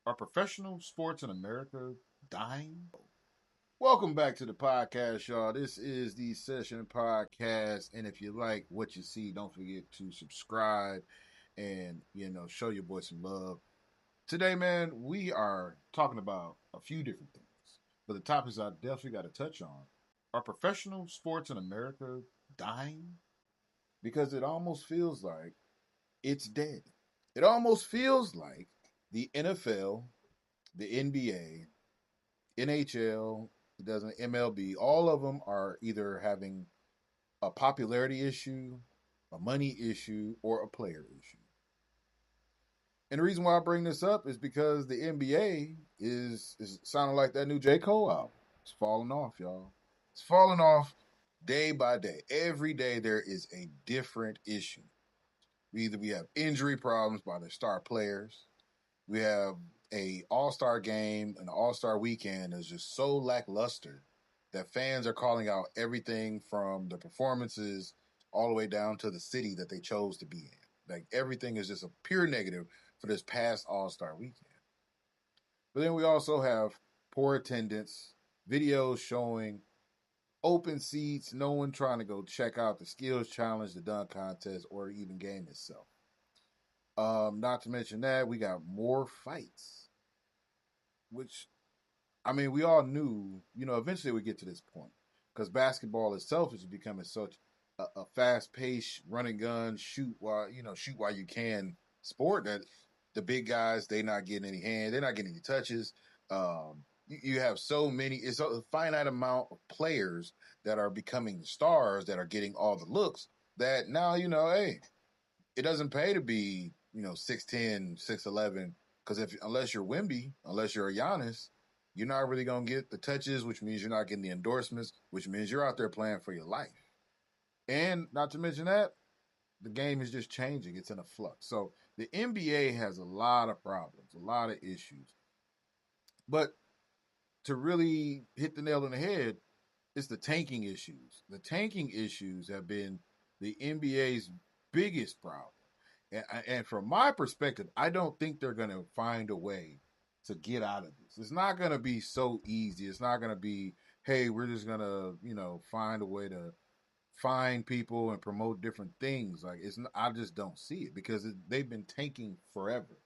Are professional sports in America dying? Welcome back to the podcast, y'all. This is the Session Podcast. And if you like what you see, don't forget to subscribe and, show your boy some love. Today, man, we are talking about a few different things. But the topics I definitely got to touch on are professional sports in America dying? Because it almost feels like it's dead. It almost feels like the NFL, the NBA, NHL, it doesn't MLB, all of them are either having a popularity issue, a money issue, or a player issue. And the reason why I bring this up is because the NBA is sounding like that new J. Cole album. It's falling off, y'all. It's falling off day by day. Every day there is a different issue. Either we have injury problems by the star players, we have a all-star game, an all-star weekend is just so lackluster that fans are calling out everything from the performances all the way down to the city that they chose to be in. Like everything is just a pure negative for this past all-star weekend. But then we also have poor attendance, videos showing open seats, no one trying to go check out the skills challenge, the dunk contest, or even game itself. Not to mention that we got more fights, which I mean, we all knew, eventually we get to this point because basketball itself is becoming such a fast-paced, run and gun, shoot while you can sport that the big guys they not getting any hands, they're not getting any touches. You have so many, it's a finite amount of players that are becoming stars that are getting all the looks. That now hey, it doesn't pay to be 6'10", 6'11", because if unless you're Wimby, unless you're a Giannis, you're not really gonna get the touches, which means you're not getting the endorsements, which means you're out there playing for your life. And not to mention that the game is just changing; it's in a flux. So the NBA has a lot of problems, a lot of issues. But to really hit the nail on the head, it's the tanking issues. The tanking issues have been the NBA's biggest problem. And from my perspective, I don't think they're going to find a way to get out of this. It's not going to be so easy. It's not going to be, hey, we're just going to, find a way to find people and promote different things. Like I just don't see it because they've been tanking forever.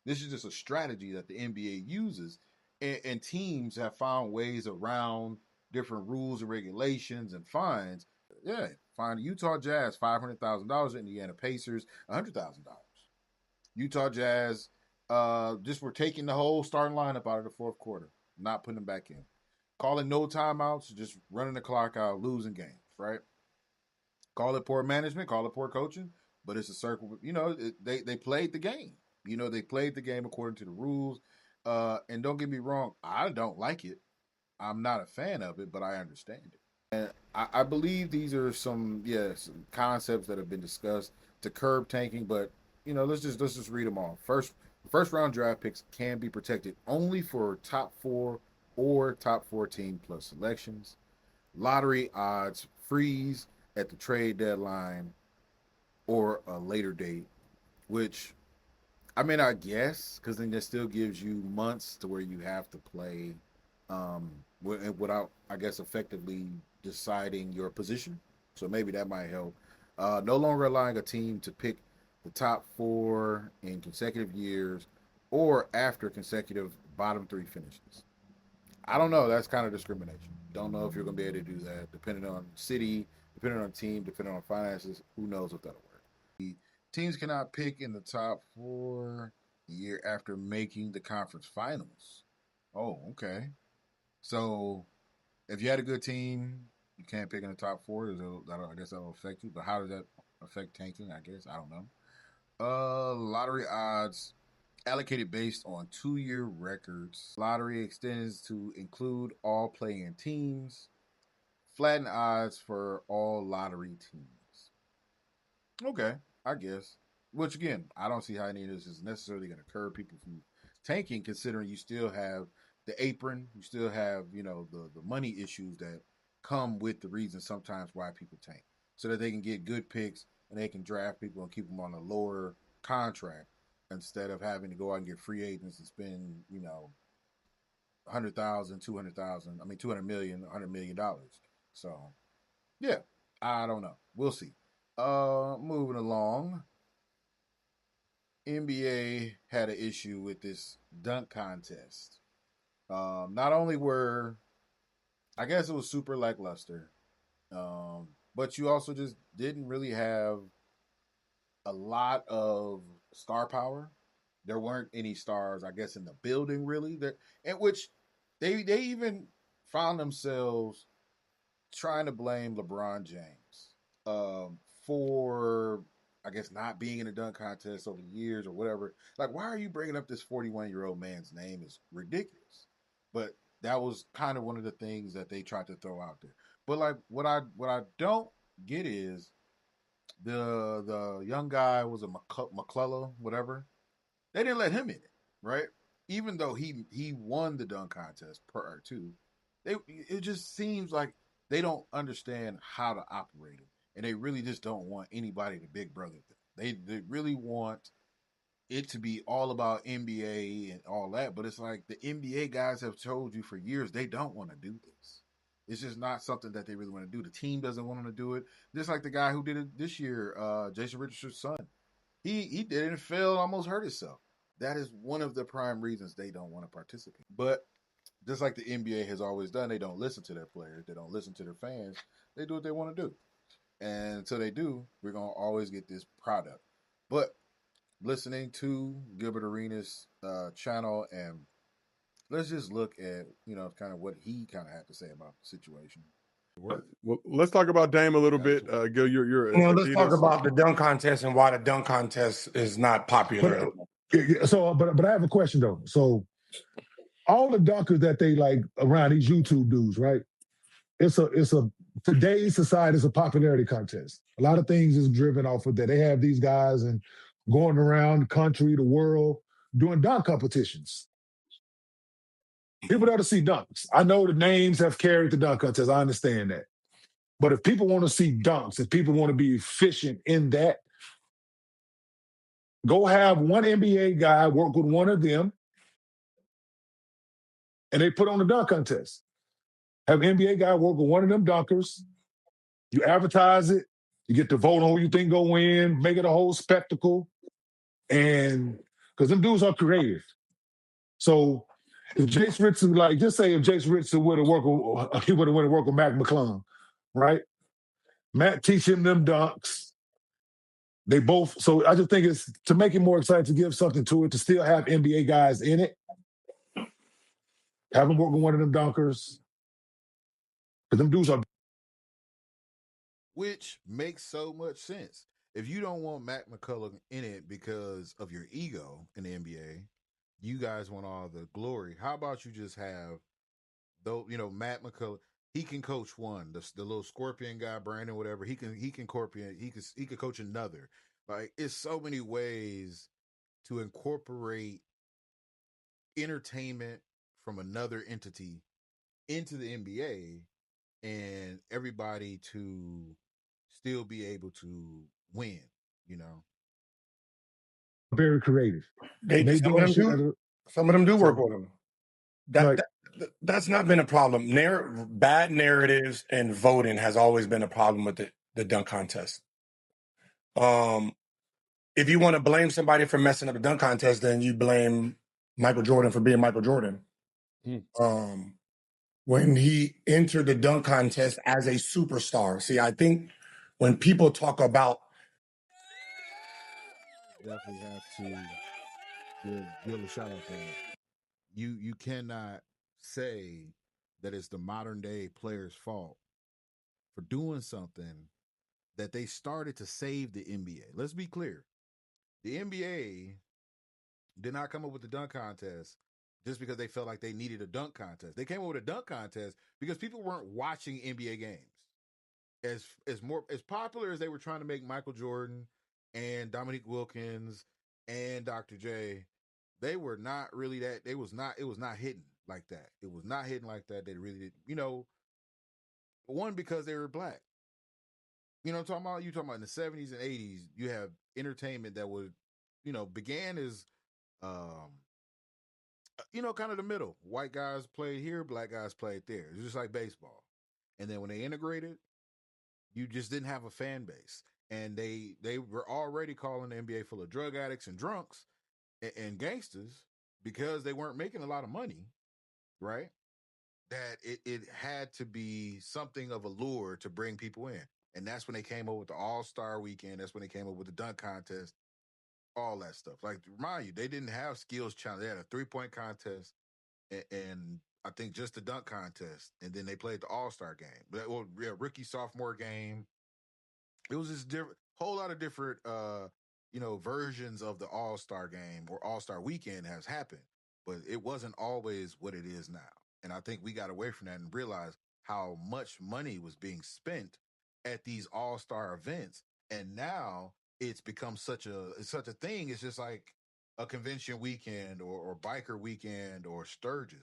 This is just a strategy that the NBA uses, and teams have found ways around different rules and regulations and fines. Yeah, fine. Utah Jazz $500,000, Indiana Pacers $100,000. Utah Jazz just were taking the whole starting lineup out of the fourth quarter, not putting them back in, calling no timeouts, just running the clock out, losing games. Right? Call it poor management, call it poor coaching, but it's a circle. They played the game. They played the game according to the rules. And don't get me wrong, I don't like it. I'm not a fan of it, but I understand it. And I believe these are some concepts that have been discussed to curb tanking, but let's just read them all. First round draft picks can be protected only for top four or top 14 plus selections. Lottery odds freeze at the trade deadline or a later date, which I mean, I guess, because then that still gives you months to where you have to play without, I guess, effectively deciding your position. So maybe that might help. No longer allowing a team to pick the top four in consecutive years or after consecutive bottom three finishes. I don't know. That's kind of discrimination. Don't know if you're going to be able to do that, depending on city, depending on team, depending on finances. Who knows if that'll work? Teams cannot pick in the top four the year after making the conference finals. Oh, okay. So if you had a good team, you can't pick in the top four. I guess that'll affect you. But how does that affect tanking? I guess I don't know. Lottery odds allocated based on 2-year records. Lottery extends to include all playing teams. Flatten odds for all lottery teams. Okay, I guess. Which again, I don't see how any of this is necessarily going to curb people from tanking, considering you still have the apron, you still have the money issues that come with the reason sometimes why people tank, so that they can get good picks and they can draft people and keep them on a lower contract. instead of having to go out and get free agents and spend, 100,000, 200,000, I mean, 200 million, $100 million. So, yeah, I don't know. We'll see. Moving along. NBA had an issue with this dunk contest. Not only were, I guess it was super lackluster, but you also just didn't really have a lot of star power. There weren't any stars, I guess, in the building really. There, in which they even found themselves trying to blame LeBron James for, I guess, not being in a dunk contest over the years or whatever. Like, why are you bringing up this 41-year-old man's name? Is ridiculous. But that was kind of one of the things that they tried to throw out there. But like, what I don't get is the young guy was a McClellan, whatever. They didn't let him in it, right? Even though he won the dunk contest prior to, it just seems like they don't understand how to operate it, and they really just don't want anybody to big brother them. They really want it to be all about NBA and all that, but it's like the NBA guys have told you for years they don't want to do this. It's just not something that they really want to do. The team doesn't want them to do it. Just like the guy who did it this year, Jason Richardson's son. He did it and failed, almost hurt himself. That is one of the prime reasons they don't want to participate. But just like the NBA has always done, they don't listen to their players. They don't listen to their fans. They do what they want to do. And until they do, we're going to always get this product. But listening to Gilbert Arenas' channel, and let's just look at, kind of what he kind of had to say about the situation. Well, let's talk about Dame a little bit. Gil, you're let's talk about the dunk contest and why the dunk contest is not popular. But I have a question though. So all the dunkers that they like around these YouTube dudes, right? It's a today's society is a popularity contest. A lot of things is driven off of that. They have these guys and going around the country, the world, doing dunk competitions. People there to see dunks. I know the names have carried the dunk contest. I understand that. But if people want to see dunks, if people want to be efficient in that, go have one NBA guy work with one of them, and they put on the dunk contest. Have an NBA guy work with one of them dunkers. You advertise it. You get to vote on who you think go win. Make it a whole spectacle. And because them dudes are creative. So if Jace Richardson, like, just say if Jace Richardson would have worked, he would have worked with Mac McClung, right? Matt teach him them dunks. They both. So I just think it's to make it more exciting, to give something to it, to still have NBA guys in it. Have them work with one of them dunkers. Because them dudes are. Which makes so much sense. If you don't want Mac McCullough in it because of your ego in the NBA, you guys want all the glory. How about you just have, though, Matt McCullough? He can coach one, the little scorpion guy, Brandon, whatever. He can coach another. Like, it's so many ways to incorporate entertainment from another entity into the NBA, and everybody to still be able to win, Very creative. Some of them do work with them. That's not been a problem. Bad narratives and voting has always been a problem with the dunk contest. If you want to blame somebody for messing up the dunk contest, then you blame Michael Jordan for being Michael Jordan. When he entered the dunk contest as a superstar. See, I think when people talk about, definitely have to give a shout out to that. You cannot say that it's the modern day players' fault for doing something that they started to save the NBA. Let's be clear. The NBA did not come up with the dunk contest just because they felt like they needed a dunk contest. They came up with a dunk contest because people weren't watching NBA games. As popular as they were trying to make Michael Jordan and Dominique Wilkins and Dr. J, they were not really that. It was not hitting like that. It was not hitting like that. They really did. One, because they were black. You know what I'm talking about? You talking about in the 70s and 80s, you have entertainment that was began as, kind of the middle. White guys played here, black guys played there. It's just like baseball. And then when they integrated, you just didn't have a fan base. And they were already calling the NBA full of drug addicts and drunks and gangsters because they weren't making a lot of money, right? That it had to be something of a lure to bring people in. And that's when they came up with the All-Star Weekend. That's when they came up with the dunk contest, all that stuff. Like, to remind you, they didn't have skills challenge. They had a 3-point contest and I think just the dunk contest. And then they played the All-Star game. Well, yeah, rookie sophomore game. It was this whole lot of different versions of the All-Star game or All-Star weekend has happened, but it wasn't always what it is now. And I think we got away from that and realized how much money was being spent at these All-Star events. And now it's become such a thing. It's just like a convention weekend or biker weekend or Sturgis.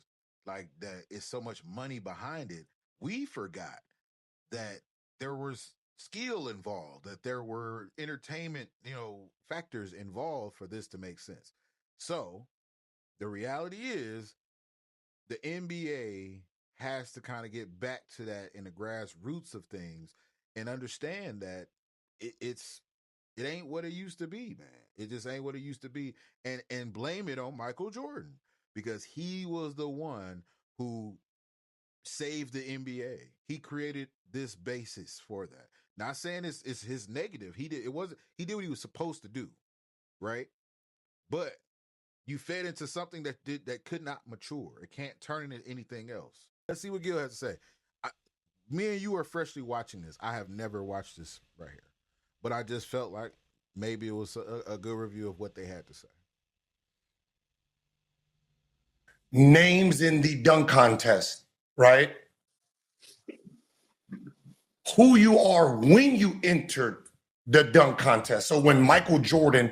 Like that, it's so much money behind it. We forgot that there was skill involved, that there were entertainment, factors involved for this to make sense. So the reality is the NBA has to kind of get back to that in the grassroots of things and understand that it ain't what it used to be, man. It just ain't what it used to be. And blame it on Michael Jordan because he was the one who saved the NBA. He created this basis for that. Not saying it's his negative. He did what he was supposed to do, right? But you fed into something that could not mature. It can't turn into anything else. Let's see what Gil has to say. Me and you are freshly watching this. I have never watched this right here, but I just felt like maybe it was a good review of what they had to say. Names in the dunk contest, right? Who you are when you entered the dunk contest. So when Michael Jordan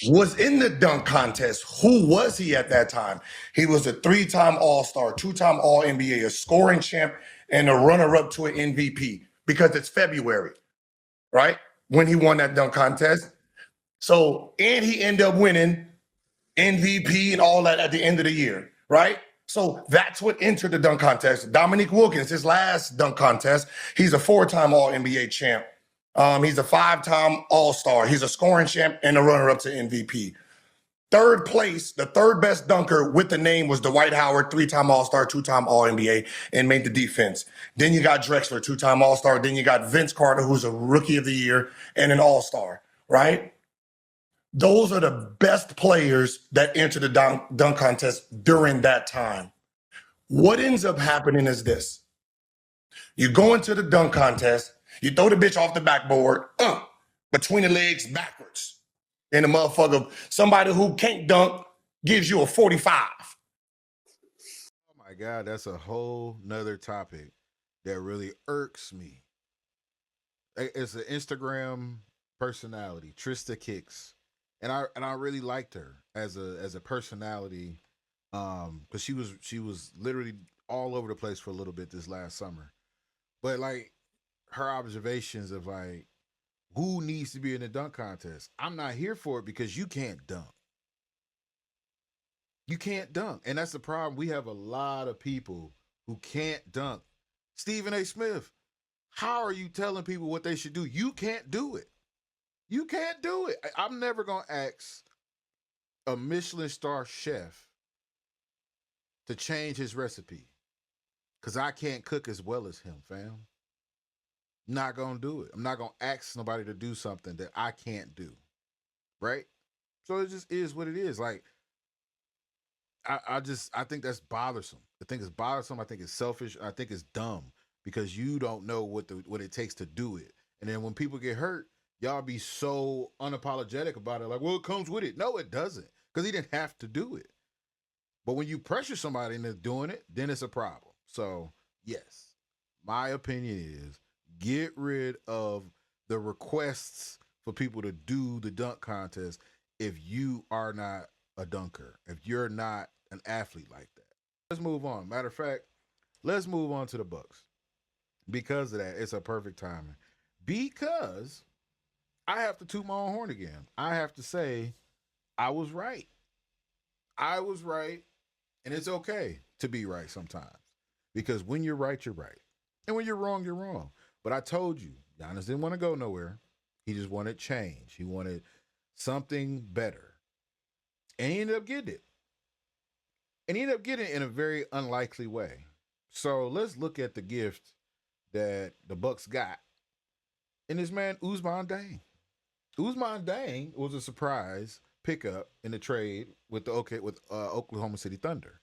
was in the dunk contest, who was he at that time? He was a 3-time All-Star, 2-time All-NBA, a scoring champ, and a runner-up to an MVP because it's February, right? When he won that dunk contest. So, and he ended up winning MVP and all that at the end of the year, right? So that's what entered the dunk contest. Dominique Wilkins, his last dunk contest, he's a 4-time All-NBA champ. He's a 5-time All-Star. He's a scoring champ and a runner-up to MVP. Third place, the third best dunker with the name was Dwight Howard, 3-time All-Star, 2-time All-NBA, and made the defense. Then you got Drexler, 2-time All-Star. Then you got Vince Carter, who's a Rookie of the Year and an All-Star, right? Those are the best players that enter the dunk contest during that time. What ends up happening is this. You go into the dunk contest, you throw the bitch off the backboard, between the legs backwards. And the motherfucker, somebody who can't dunk gives you a 45. Oh my God, that's a whole nother topic that really irks me. It's an Instagram personality, Trista Kicks. And I really liked her as a personality, because she was literally all over the place for a little bit this last summer. But like her observations of like who needs to be in the dunk contest. I'm not here for it because you can't dunk. You can't dunk. And that's the problem. We have a lot of people who can't dunk. Stephen A. Smith, how are you telling people what they should do? You can't do it. You can't do it. I'm never going to ask a Michelin star chef to change his recipe because I can't cook as well as him, fam. Not going to do it. I'm not going to ask somebody to do something that I can't do. Right? So it just is what it is. Like, I think that's bothersome. I think it's bothersome. I think it's selfish. I think it's dumb because you don't know what it takes to do it. And then when people get hurt, y'all be so unapologetic about it. Like, well, it comes with it. No, it doesn't. Because he didn't have to do it. But when you pressure somebody into doing it, then it's a problem. So, yes, my opinion is get rid of the requests for people to do the dunk contest if you are not a dunker, if you're not an athlete like that. Let's move on. Matter of fact, let's move on to the Bucks. Because of that, it's a perfect timing. Because I have to toot my own horn again. I have to say I was right. I was right. And it's okay to be right sometimes. Because when you're right, you're right. And when you're wrong, you're wrong. But I told you, Giannis didn't want to go nowhere. He just wanted change. He wanted something better. And he ended up getting it. And he ended up getting it in a very unlikely way. So let's look at the gift that the Bucks got in this man, Ousmane Dieng. Ousmane Dieng was a surprise pickup in the trade with the Oklahoma City Thunder.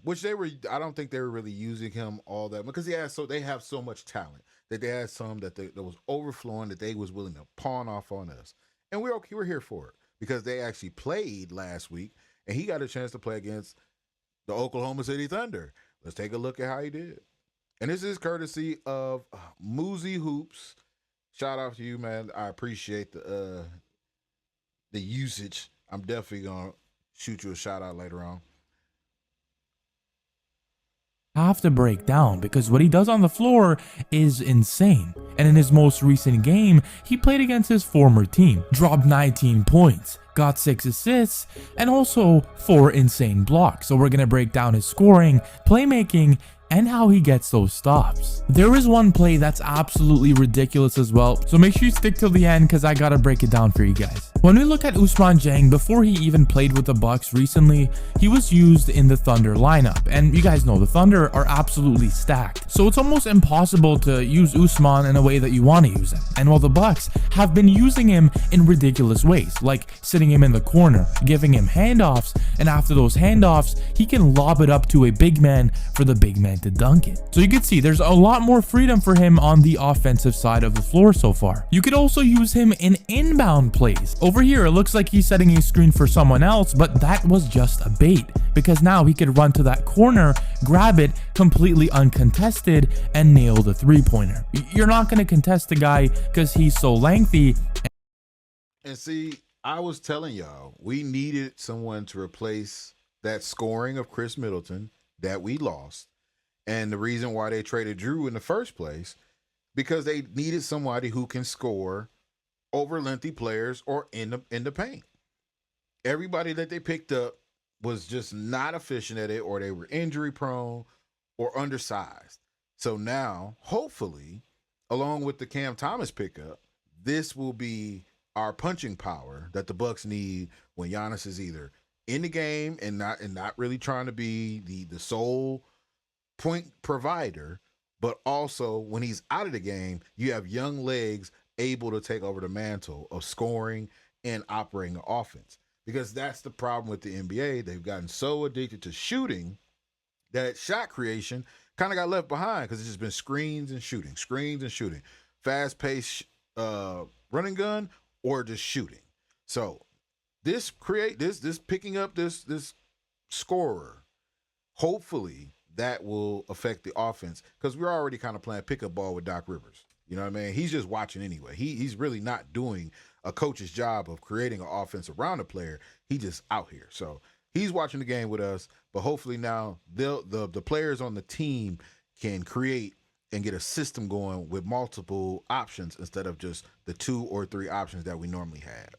Which I don't think they were really using him all that because they have so much talent that they had some that was overflowing that they was willing to pawn off on us. And we're okay, we're here for it because they actually played last week and he got a chance to play against the Oklahoma City Thunder. Let's take a look at how he did. And this is courtesy of Moosey Hoops. Shout out to you, man. I appreciate the usage. I'm definitely gonna shoot you a shout out later on. Have to break down because what he does on the floor is insane. And in his most recent game, he played against his former team, dropped 19 points, got 6 assists, and also 4 insane blocks. So we're going to break down his scoring, playmaking, and how he gets those stops. There is one play that's absolutely ridiculous as well, so make sure you stick till the end because I gotta break it down for you guys. When we look at Ousmane Dieng, before he even played with the Bucks recently, he was used in the Thunder lineup, and you guys know the Thunder are absolutely stacked, so it's almost impossible to use Ousmane in a way that you want to use him. And while the Bucks have been using him in ridiculous ways, like sitting him in the corner, giving him handoffs, and after those handoffs, he can lob it up to a big man for the big man to dunk it. So you can see there's a lot more freedom for him on the offensive side of the floor so far. You could also use him in inbound plays. Over here, it looks like he's setting a screen for someone else, but that was just a bait because now he could run to that corner, grab it completely uncontested, and nail the three-pointer. You're not going to contest the guy because he's so lengthy. And see, I was telling y'all, we needed someone to replace that scoring of Chris Middleton that we lost. And the reason why they traded Drew in the first place, because they needed somebody who can score over lengthy players or in the paint. Everybody that they picked up was just not efficient at it, or they were injury prone or undersized. So now, hopefully, along with the Cam Thomas pickup, this will be our punching power that the Bucks need when Giannis is either in the game and not really trying to be the sole point provider, but also when he's out of the game, you have young legs able to take over the mantle of scoring and operating the offense. Because that's the problem with the NBA. They've gotten so addicted to shooting that shot creation kind of got left behind because it's just been screens and shooting, fast-paced running gun or just shooting. So this picking up this scorer, hopefully that will affect the offense because we're already kind of playing pickup ball with Doc Rivers. You know what I mean? He's just watching anyway. He's really not doing a coach's job of creating an offense around a player. He just out here. So he's watching the game with us, but hopefully now the players on the team can create and get a system going with multiple options instead of just the 2 or 3 options that we normally had.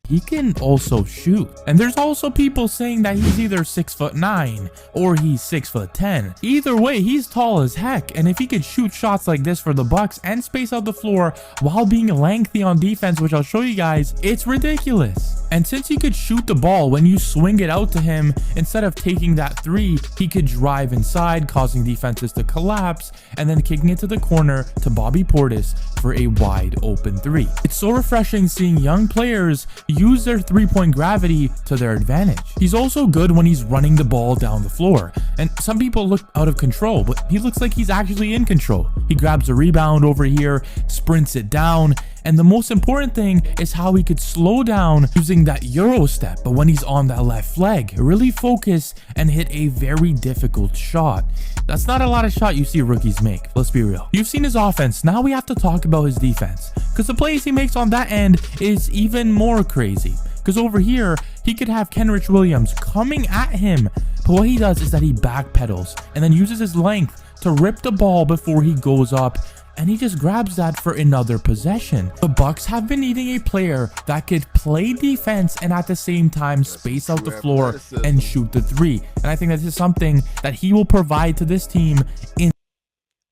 He can also shoot. And there's also people saying that he's either 6'9" or he's 6'10". Either way, he's tall as heck. And if he could shoot shots like this for the Bucks and space out the floor while being lengthy on defense, which I'll show you guys, it's ridiculous. And since he could shoot the ball when you swing it out to him, instead of taking that 3, he could drive inside, causing defenses to collapse, and then kicking it to the corner to Bobby Portis for a wide open 3. It's so refreshing seeing young players use their three-point gravity to their advantage. He's also good when he's running the ball down the floor. And some people look out of control, but he looks like he's actually in control. He grabs a rebound over here, sprints it down, and the most important thing is how he could slow down using that Euro step, but when he's on that left leg, really focus and hit a very difficult shot. That's not a lot of shot you see rookies make, let's be real. You've seen his offense, now we have to talk about his defense, because the plays he makes on that end is even more crazy. Because over here, he could have Kenrich Williams coming at him, but what he does is that he backpedals and then uses his length to rip the ball before he goes up and he just grabs that for another possession. The Bucks have been needing a player that could play defense and at the same time space out the floor and shoot the three. And I think that is something that he will provide to this team in.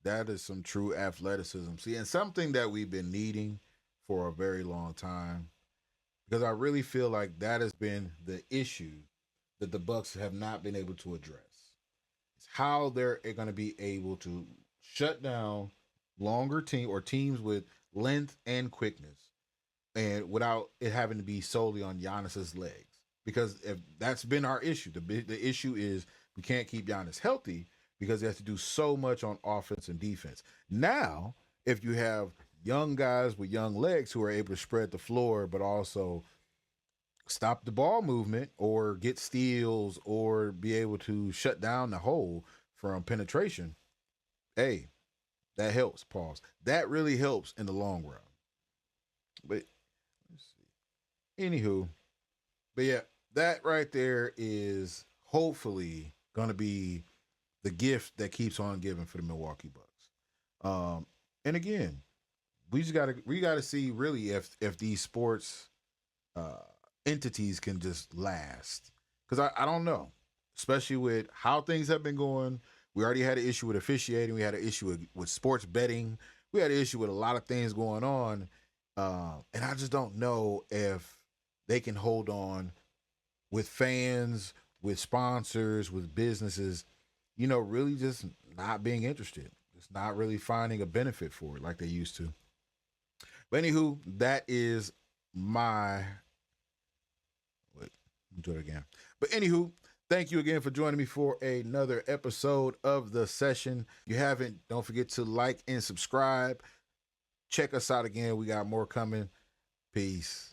That is some true athleticism. See, and something that we've been needing for a very long time, because I really feel like that has been the issue that the Bucks have not been able to address. It's how they're going to be able to shut down longer teams with length and quickness, and without it having to be solely on Giannis's legs. Because if that's been our issue, the issue is we can't keep Giannis healthy because he has to do so much on offense and defense. Now, if you have young guys with young legs who are able to spread the floor, but also stop the ball movement or get steals or be able to shut down the hole from penetration, hey, that helps. Pause. That really helps in the long run. But let's see. Anywho, but yeah, that right there is hopefully going to be the gift that keeps on giving for the Milwaukee Bucks. And again, we gotta see really if these sports entities can just last, because I don't know, especially with how things have been going. We already had an issue with officiating. We had an issue with sports betting. We had an issue with a lot of things going on, and I just don't know if they can hold on with fans, with sponsors, with businesses, really just not being interested. Just not really finding a benefit for it like they used to. But anywho, that is my... Wait, do it again. But anywho, thank you again for joining me for another episode of The Session. If you haven't, don't forget to like and subscribe. Check us out again. We got more coming. Peace.